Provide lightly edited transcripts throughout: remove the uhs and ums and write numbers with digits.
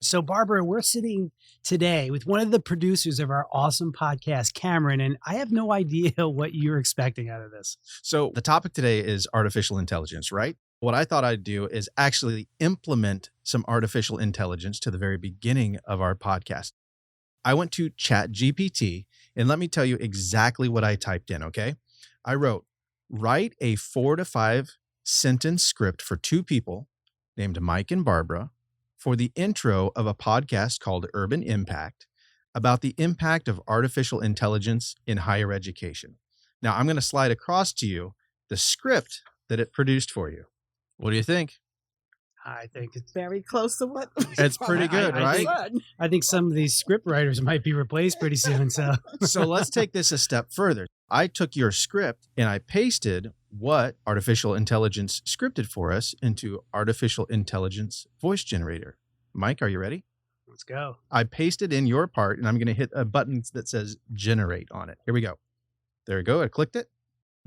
So, Barbara, we're sitting today with one of the producers of our awesome podcast, Cameron, and I have no idea what you're expecting out of this. So the topic today is artificial intelligence, right? What I thought I'd do is actually implement some artificial intelligence to the very beginning of our podcast. I went to ChatGPT, and let me tell you exactly what I typed in, okay? I wrote, write a 4 to 5 sentence script for 2 people named Mike and Barbara for the intro of a podcast called Urban Impact about the impact of artificial intelligence in higher education. Now, I'm going to slide across to you the script that it produced for you. What do you think? I think it's Very close to what? It's pretty good, right? I think some of these script writers might be replaced pretty soon. So let's take this a step further. I took your script and I pasted what artificial intelligence scripted for us into artificial intelligence voice generator. Mike, are you ready? Let's go. I pasted in your part and I'm going to hit a button that says generate on it. Here we go. There we go. I clicked it.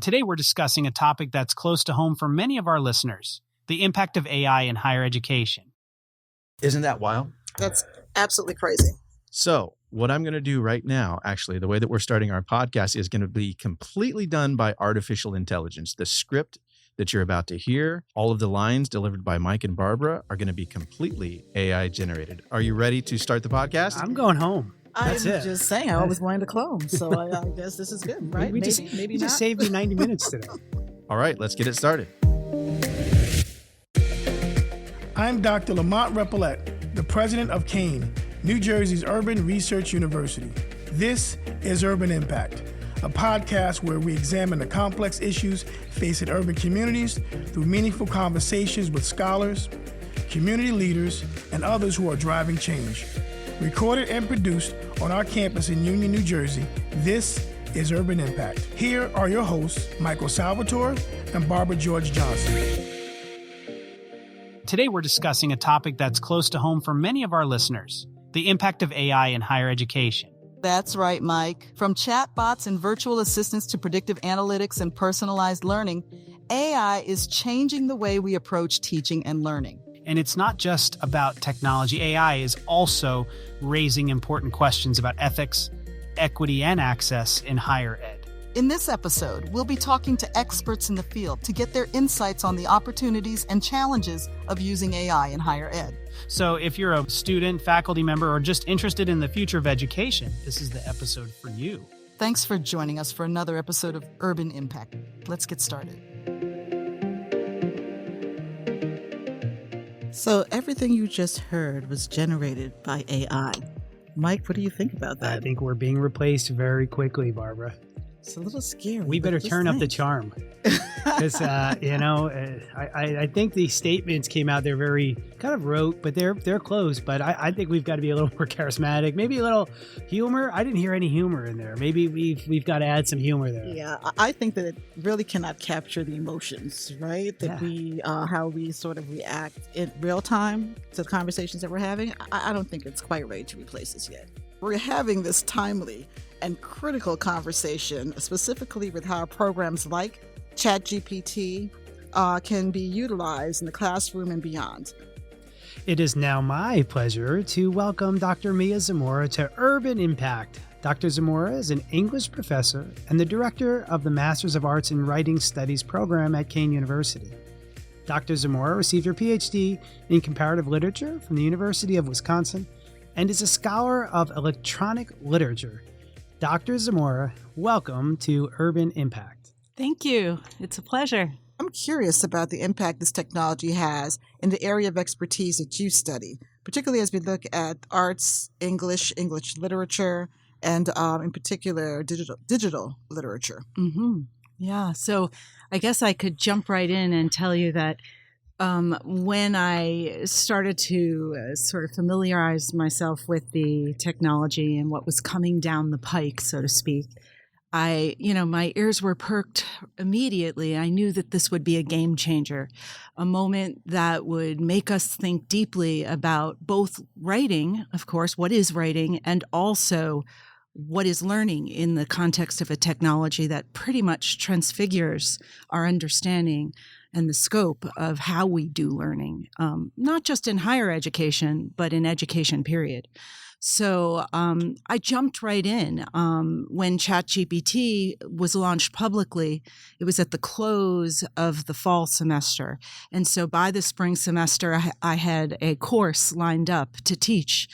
Today, we're discussing a topic that's close to home for many of our listeners, the impact of AI in higher education. Isn't that wild? That's absolutely crazy. So what I'm going to do right now, actually, the way that we're starting our podcast is going to be completely done by artificial intelligence. The script that you're about to hear, all of the lines delivered by Mike and Barbara are going to be completely AI generated. Are you ready to start the podcast? I'm going home. I'm just saying, I always wanted to clone, so I guess this is good, right? We maybe just saved you 90 minutes today. All right, let's get it started. I'm Dr. Lamont Repollet, the president of Kean, New Jersey's Urban Research University. This is Urban Impact, a podcast where we examine the complex issues facing urban communities through meaningful conversations with scholars, community leaders, and others who are driving change. Recorded and produced on our campus in Union, New Jersey, this is Urban Impact. Here are your hosts, Michael Salvatore and Barbara George Johnson. Today, we're discussing a topic that's close to home for many of our listeners, the impact of AI in higher education. That's right, Mike. From chatbots and virtual assistants to predictive analytics and personalized learning, AI is changing the way we approach teaching and learning. And it's not just about technology. AI is also raising important questions about ethics, equity, and access in higher ed. In this episode, we'll be talking to experts in the field to get their insights on the opportunities and challenges of using AI in higher ed. So if you're a student, faculty member, or just interested in the future of education, this is the episode for you. Thanks for joining us for another episode of Urban Impact. Let's get started. So everything you just heard was generated by AI. Mike, what do you think about that? I think we're being replaced very quickly, Barbara. It's a little scary. We better turn up the charm. Because, I think the statements came out, they're very kind of rote, but they're close. But I think we've got to be a little more charismatic, maybe a little humor. I didn't hear any humor in there. Maybe we've got to add some humor there. Yeah, I think that it really cannot capture the emotions, right? That how we sort of react in real time to the conversations that we're having. I don't think it's quite ready to replace us yet. We're having this timely and critical conversation, specifically with how programs like ChatGPT can be utilized in the classroom and beyond. It is now my pleasure to welcome Dr. Mia Zamora to Urban Impact. Dr. Zamora is an English professor and the director of the Masters of Arts in Writing Studies program at Kean University. Dr. Zamora received her Ph.D. in comparative literature from the University of Wisconsin and is a scholar of electronic literature. Dr. Zamora, welcome to Urban Impact. Thank you. It's a pleasure. I'm curious about the impact this technology has in the area of expertise that you study, particularly as we look at arts, English literature, and in particular, digital literature. Mm-hmm. Yeah. So I guess I could jump right in and tell you that when I started to sort of familiarize myself with the technology and what was coming down the pike, so to speak, my ears were perked immediately. I knew that this would be a game changer, a moment that would make us think deeply about both writing, of course, what is writing, and also what is learning in the context of a technology that pretty much transfigures our understanding, and the scope of how we do learning, not just in higher education, but in education, period. So I jumped right in when ChatGPT was launched publicly. It was at the close of the fall semester. And so by the spring semester, I had a course lined up to teach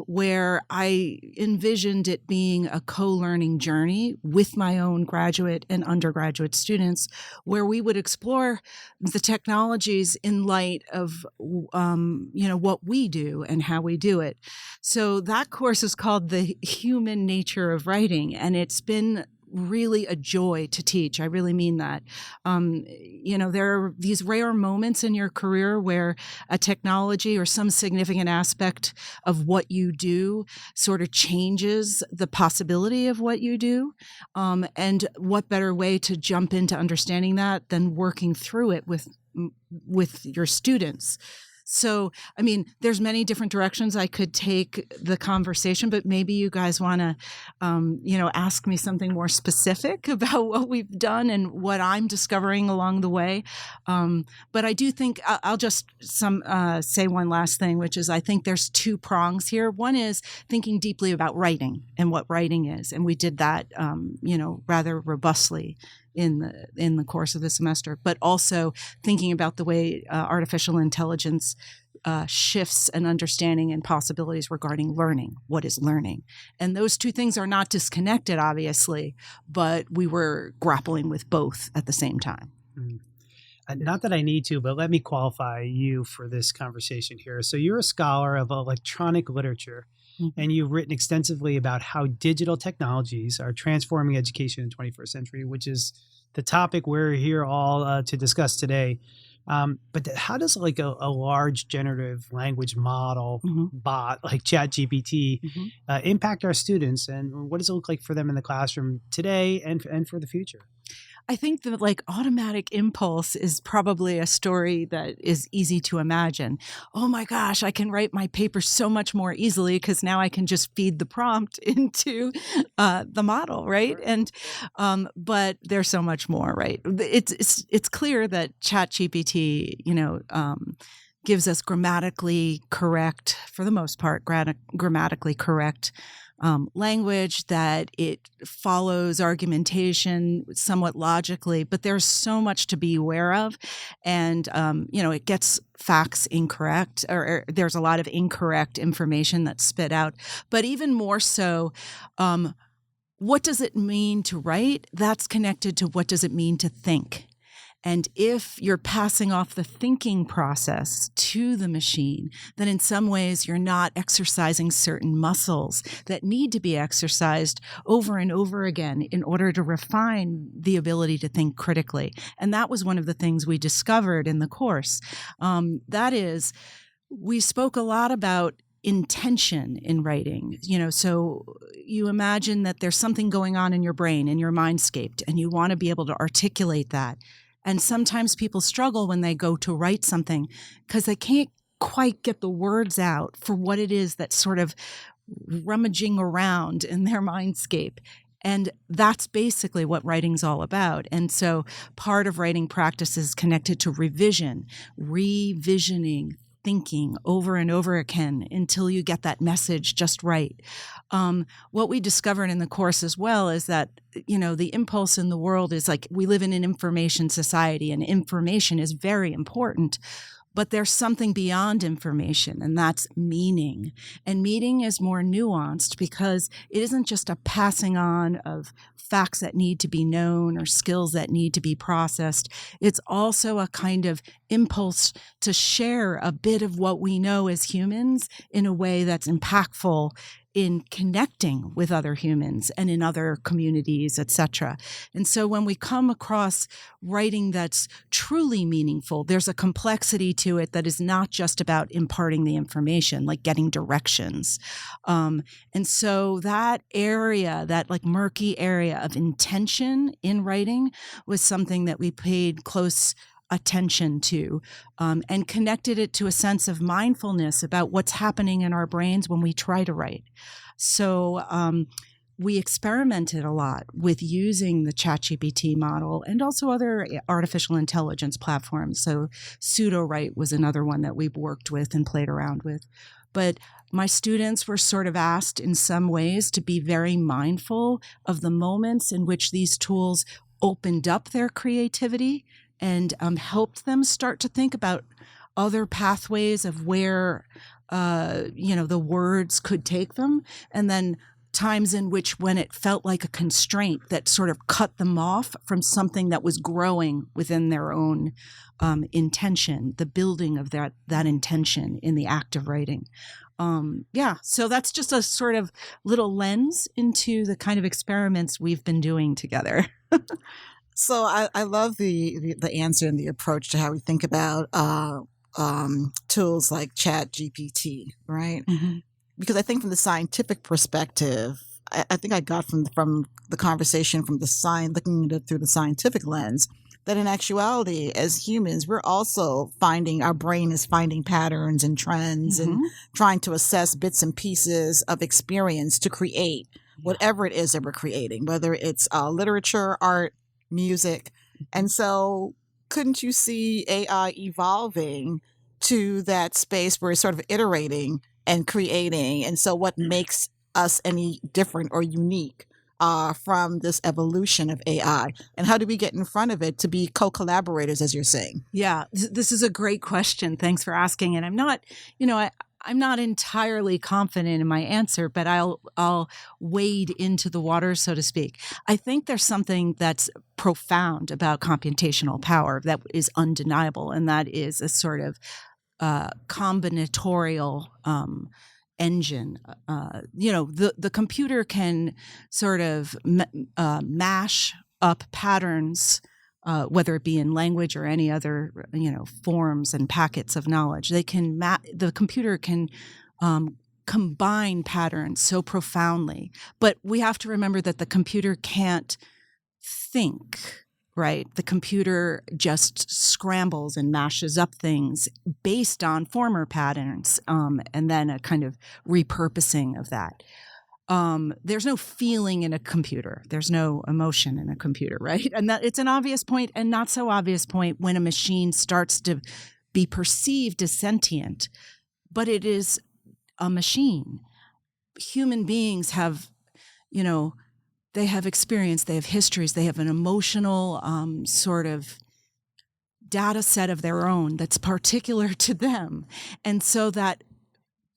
where I envisioned it being a co-learning journey with my own graduate and undergraduate students, where we would explore the technologies in light of, what we do and how we do it. So that course is called The Human Nature of Writing, and it's been really a joy to teach. I really mean that. There are these rare moments in your career where a technology or some significant aspect of what you do sort of changes the possibility of what you do. And what better way to jump into understanding that than working through it with your students. So, there's many different directions I could take the conversation, but maybe you guys want to, ask me something more specific about what we've done and what I'm discovering along the way. But I do think I'll just say one last thing, which is I think there's two prongs here. One is thinking deeply about writing and what writing is. And we did that, rather robustly in the course of the semester, but also thinking about the way artificial intelligence shifts an understanding and possibilities regarding learning. What is learning? And those two things are not disconnected, obviously, but we were grappling with both at the same time. Not that I need to, but let me qualify you for this conversation here. So you're a scholar of electronic literature. And you've written extensively about how digital technologies are transforming education in the 21st century, which is the topic we're here all to discuss today. But how does a large generative language model bot like ChatGPT impact our students, and what does it look like for them in the classroom today and for the future? I think that automatic impulse is probably a story that is easy to imagine. Oh my gosh, I can write my paper so much more easily because now I can just feed the prompt into the model, right? And but there's so much more, right? It's clear that ChatGPT, gives us grammatically correct, for the most part, grammatically correct language, that it follows argumentation somewhat logically, but there's so much to be aware of. And, it gets facts incorrect, or there's a lot of incorrect information that's spit out. But even more so, what does it mean to write? That's connected to what does it mean to think? And if you're passing off the thinking process to the machine, then in some ways you're not exercising certain muscles that need to be exercised over and over again in order to refine the ability to think critically. And that was one of the things we discovered in the course. That is, we spoke a lot about intention in writing. So you imagine that there's something going on in your brain, in your mindscape, and you want to be able to articulate that. And sometimes people struggle when they go to write something because they can't quite get the words out for what it is that's sort of rummaging around in their mindscape. And that's basically what writing's all about. And so part of writing practice is connected to revisioning, thinking over and over again until you get that message just right. What we discovered in the course as well is that, the impulse in the world is we live in an information society, and information is very important. But there's something beyond information, and that's meaning. And meaning is more nuanced because it isn't just a passing on of facts that need to be known or skills that need to be processed. It's also a kind of impulse to share a bit of what we know as humans in a way that's impactful in connecting with other humans and in other communities, etc. And so when we come across writing that's truly meaningful, there's a complexity to it that is not just about imparting the information, like getting directions. And so that area, that murky area of intention in writing, was something that we paid close attention to, and connected it to a sense of mindfulness about what's happening in our brains when we try to write. So we experimented a lot with using the ChatGPT model and also other artificial intelligence platforms. So pseudo-write was another one that we've worked with and played around with. But my students were sort of asked in some ways to be very mindful of the moments in which these tools opened up their creativity and helped them start to think about other pathways of where, the words could take them. And then times in which when it felt like a constraint that sort of cut them off from something that was growing within their own intention, the building of that intention in the act of writing. So that's just a sort of little lens into the kind of experiments we've been doing together. So I love the answer and the approach to how we think about tools like ChatGPT, right? Mm-hmm. Because I think from the scientific perspective, I think I got from the conversation from looking at it through the scientific lens, that in actuality, as humans, we're also our brain is finding patterns and trends and trying to assess bits and pieces of experience to create whatever it is that we're creating, whether it's literature, art, music. And so couldn't you see AI evolving to that space where it's sort of iterating and creating? And so what makes us any different or unique from this evolution of AI? And how do we get in front of it to be co-collaborators, as you're saying? Yeah, this is a great question. Thanks for asking. And I'm not, I'm not entirely confident in my answer, but I'll wade into the water, so to speak. I think there's something that's profound about computational power that is undeniable, and that is a sort of combinatorial engine. The computer can sort of mash up patterns, whether it be in language or any other, forms and packets of knowledge. The computer can combine patterns so profoundly, but we have to remember that the computer can't think. Right? The computer just scrambles and mashes up things based on former patterns, and then a kind of repurposing of that. There's no feeling in a computer. There's no emotion in a computer, right? And that it's an obvious point and not so obvious point when a machine starts to be perceived as sentient, but it is a machine. Human beings have, they have experience, they have histories, they have an emotional sort of data set of their own that's particular to them. And so that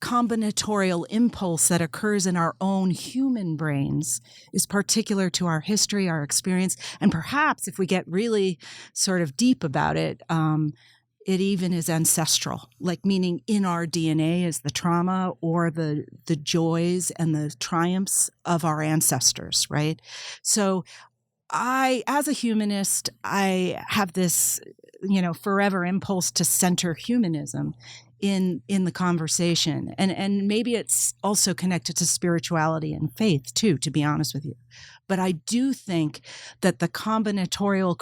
combinatorial impulse that occurs in our own human brains is particular to our history, our experience. And perhaps if we get really sort of deep about it, it even is ancestral, like meaning in our DNA is the trauma or the joys and the triumphs of our ancestors, right? So as a humanist, I have this, forever impulse to center humanism in the conversation. And maybe it's also connected to spirituality and faith too, to be honest with you. But I do think that the combinatorial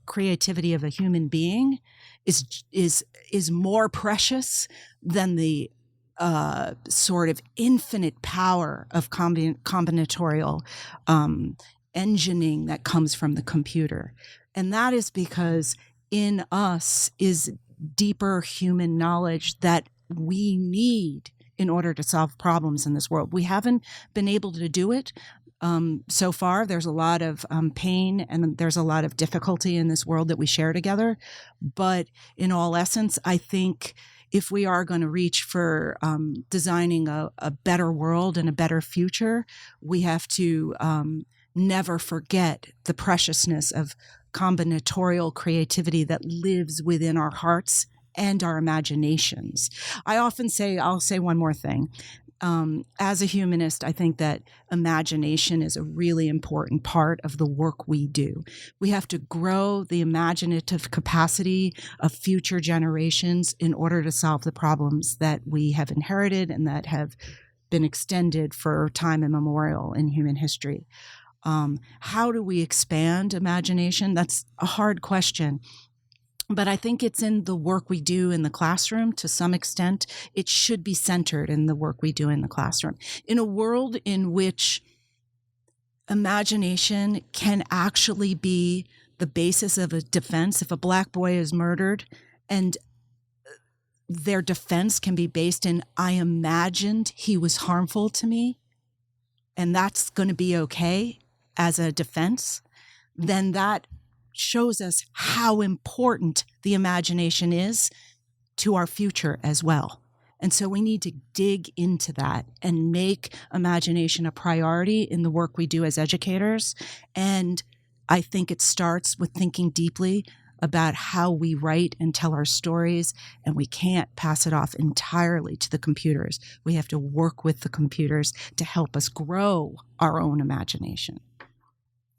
creativity of a human being is more precious than the sort of infinite power of combinatorial engineering that comes from the computer. And that is because in us is deeper human knowledge that we need in order to solve problems in this world. We haven't been able to do it so far. There's a lot of pain and there's a lot of difficulty in this world that we share together. But in all essence, I think if we are going to reach for designing a better world and a better future, we have to never forget the preciousness of combinatorial creativity that lives within our hearts and our imaginations. I'll say one more thing. As a humanist, I think that imagination is a really important part of the work we do. We have to grow the imaginative capacity of future generations in order to solve the problems that we have inherited and that have been extended for time immemorial in human history. How do we expand imagination? That's a hard question. But I think it's in the work we do in the classroom to some extent. It should be centered in the work we do in the classroom. In a world in which imagination can actually be the basis of a defense. If a Black boy is murdered and their defense can be based in, I imagined he was harmful to me, and that's going to be okay as a defense, then that shows us how important the imagination is to our future as well. And so we need to dig into that and make imagination a priority in the work we do as educators. And I think it starts with thinking deeply about how we write and tell our stories, and we can't pass it off entirely to the computers. We have to work with the computers to help us grow our own imagination.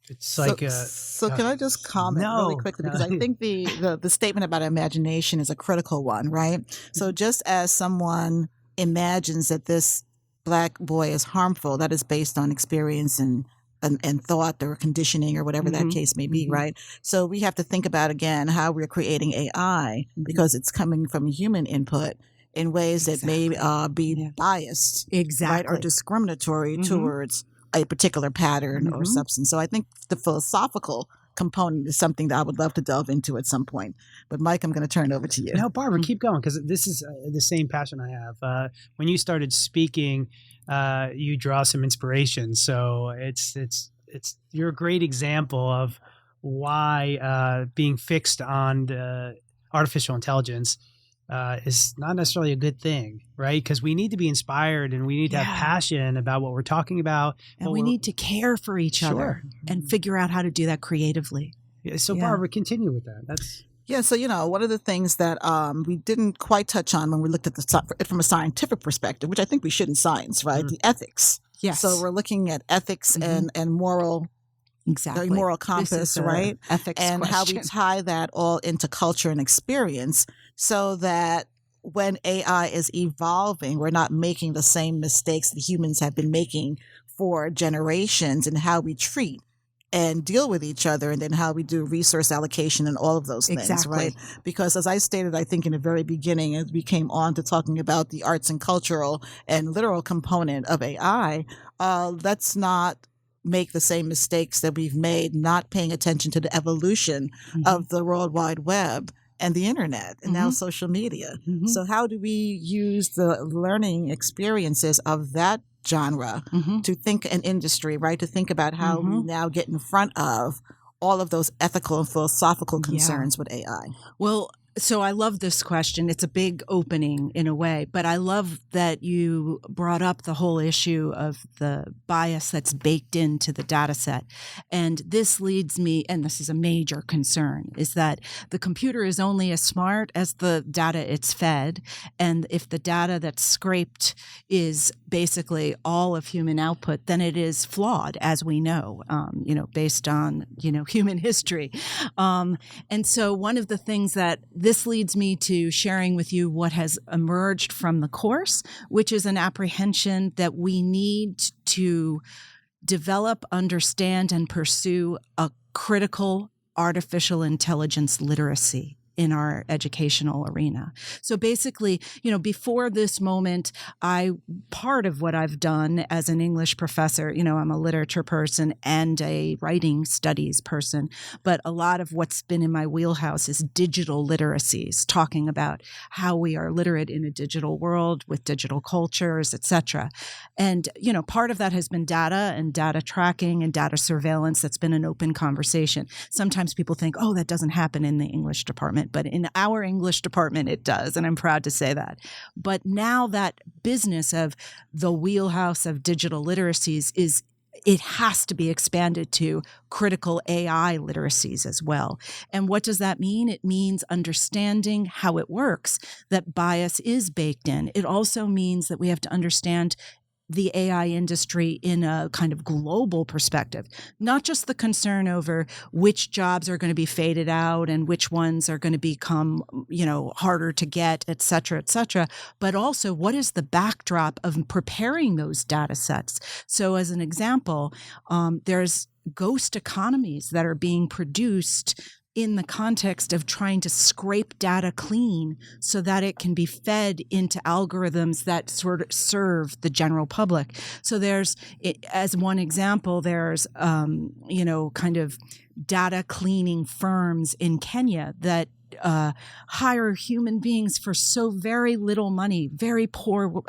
It's like so can I just comment really quickly, because I think the statement about imagination is a critical one, right? So just as someone imagines that this Black boy is harmful, that is based on experience and thought or conditioning or whatever that case may be, right? So we have to think about, again, how we're creating AI, because it's coming from human input in ways that may be biased, right, or discriminatory towards a particular pattern or substance. So I think the philosophical component is something that I would love to delve into at some point. But Mike, I'm going to turn it over to you. No, Barbara, keep going, because this is the same passion I have. When you started speaking, you draw some inspiration. So you're a great example of why being fixed on artificial intelligence is not necessarily a good thing, right? Because we need to be inspired, and we need to have passion about what we're talking about. And we need to care for each other and figure out how to do that creatively. Yeah, so Barbara, continue with that. Yeah, so, one of the things that we didn't quite touch on when we looked at it from a scientific perspective, which I think we should in science, right? The ethics. Yes. So we're looking at ethics and moral, exactly, moral compass, right? Ethics and question. How we tie that all into culture and experience, so that when AI is evolving, we're not making the same mistakes that humans have been making for generations in how we treat and deal with each other, and then how we do resource allocation and all of those things, right? Because as I stated, I think in the very beginning, as we came on to talking about the arts and cultural and literal component of AI, let's not make the same mistakes that we've made not paying attention to the evolution of the World Wide Web and the internet and now social media. So how do we use the learning experiences of that genre to think an industry, right? To think about how we now get in front of all of those ethical and philosophical concerns with AI. Well, so I love this question. It's a big opening in a way, but I love that you brought up the whole issue of the bias that's baked into the data set. And this leads me, and this is a major concern, is that the computer is only as smart as the data it's fed. And if the data that's scraped is basically all of human output, then it is flawed, as we know, based on, human history. And so one of the things that this leads me to sharing with you what has emerged from the course, which is an apprehension that we need to develop, understand, and pursue a critical artificial intelligence literacy in our educational arena. So basically, before this moment, part of what I've done as an English professor, I'm a literature person and a writing studies person, but a lot of what's been in my wheelhouse is digital literacies, talking about how we are literate in a digital world with digital cultures, et cetera. And, part of that has been data and data tracking and data surveillance. That's been an open conversation. Sometimes people think, oh, that doesn't happen in the English department. But in our English department, it does, and I'm proud to say that. But now that business of the wheelhouse of digital literacies it has to be expanded to critical AI literacies as well. And what does that mean? It means understanding how it works, that bias is baked in. It also means that we have to understand the AI industry in a kind of global perspective, not just the concern over which jobs are going to be faded out and which ones are going to become, harder to get, et cetera, but also what is the backdrop of preparing those data sets. So as an example, there's ghost economies that are being produced in the context of trying to scrape data clean so that it can be fed into algorithms that sort of serve the general public. So there's, as one example, there's, kind of data cleaning firms in Kenya that hire human beings for so very little money, very poor,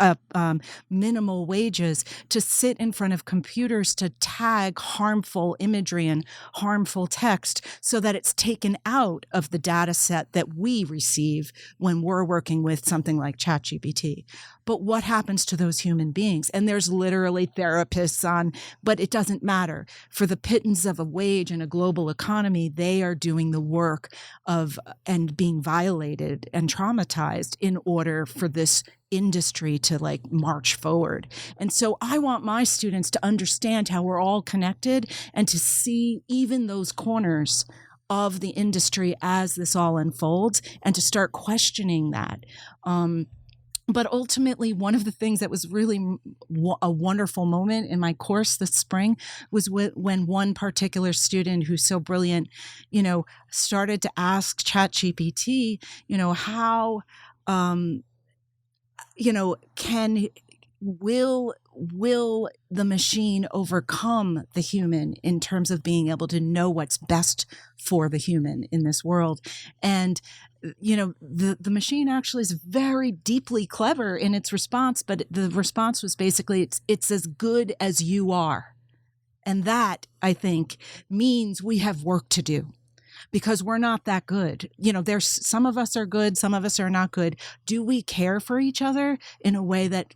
minimal wages, to sit in front of computers to tag harmful imagery and harmful text so that it's taken out of the data set that we receive when we're working with something like ChatGPT. But what happens to those human beings? And there's literally therapists on, but it doesn't matter. For the pittance of a wage in a global economy, they are doing the work of and being violated and traumatized in order for this industry to march forward. And so I want my students to understand how we're all connected and to see even those corners of the industry as this all unfolds and to start questioning that. But ultimately, one of the things that was really a wonderful moment in my course this spring was when one particular student who's so brilliant, started to ask ChatGPT, how, will the machine overcome the human in terms of being able to know what's best for the human in this world? And the machine actually is very deeply clever in its response, but the response was basically, it's as good as you are. And that, I think, means we have work to do because we're not that good. There's some of us are good, some of us are not good. Do we care for each other in a way that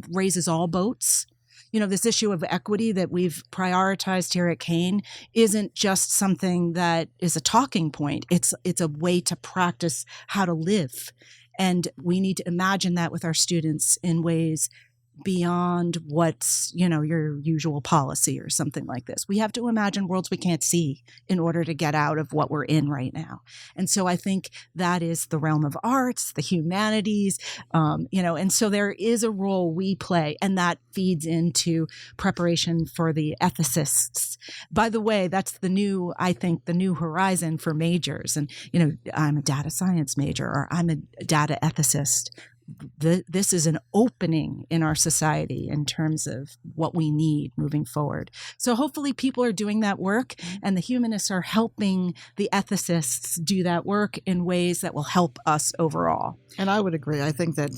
raises all boats? This issue of equity that we've prioritized here at Kean isn't just something that is a talking point. It's a way to practice how to live. And we need to imagine that with our students in ways beyond what's, your usual policy or something like this. We have to imagine worlds we can't see in order to get out of what we're in right now. And so I think that is the realm of arts, the humanities, and so there is a role we play, and that feeds into preparation for the ethicists. By the way, that's the new horizon for majors. And, I'm a data science major, or I'm a data ethicist. This is an opening in our society in terms of what we need moving forward. So hopefully people are doing that work, and the humanists are helping the ethicists do that work in ways that will help us overall. And I would agree. I think that,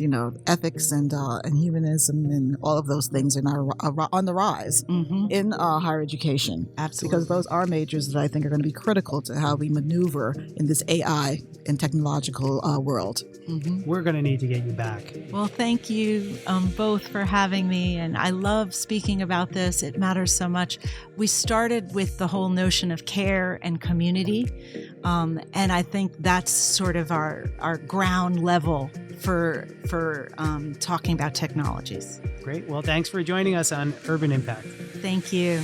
ethics and humanism and all of those things are on the rise in higher education. Absolutely. Because those are majors that I think are going to be critical to how we maneuver in this AI and technological world. We're going to need to get you back. Well, thank you both for having me. And I love speaking about this. It matters so much. We started with the whole notion of care and community. And I think that's sort of our ground level for talking about technologies. Great. Well, thanks for joining us on Urban Impact. Thank you.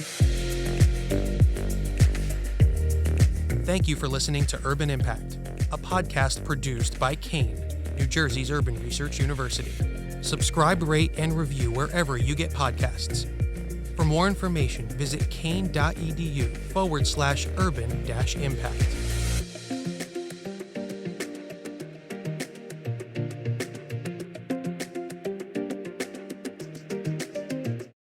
Thank you for listening to Urban Impact, a podcast produced by Kean, New Jersey's Urban Research University. Subscribe, rate, and review wherever you get podcasts. For more information, visit kean.edu/urban-impact.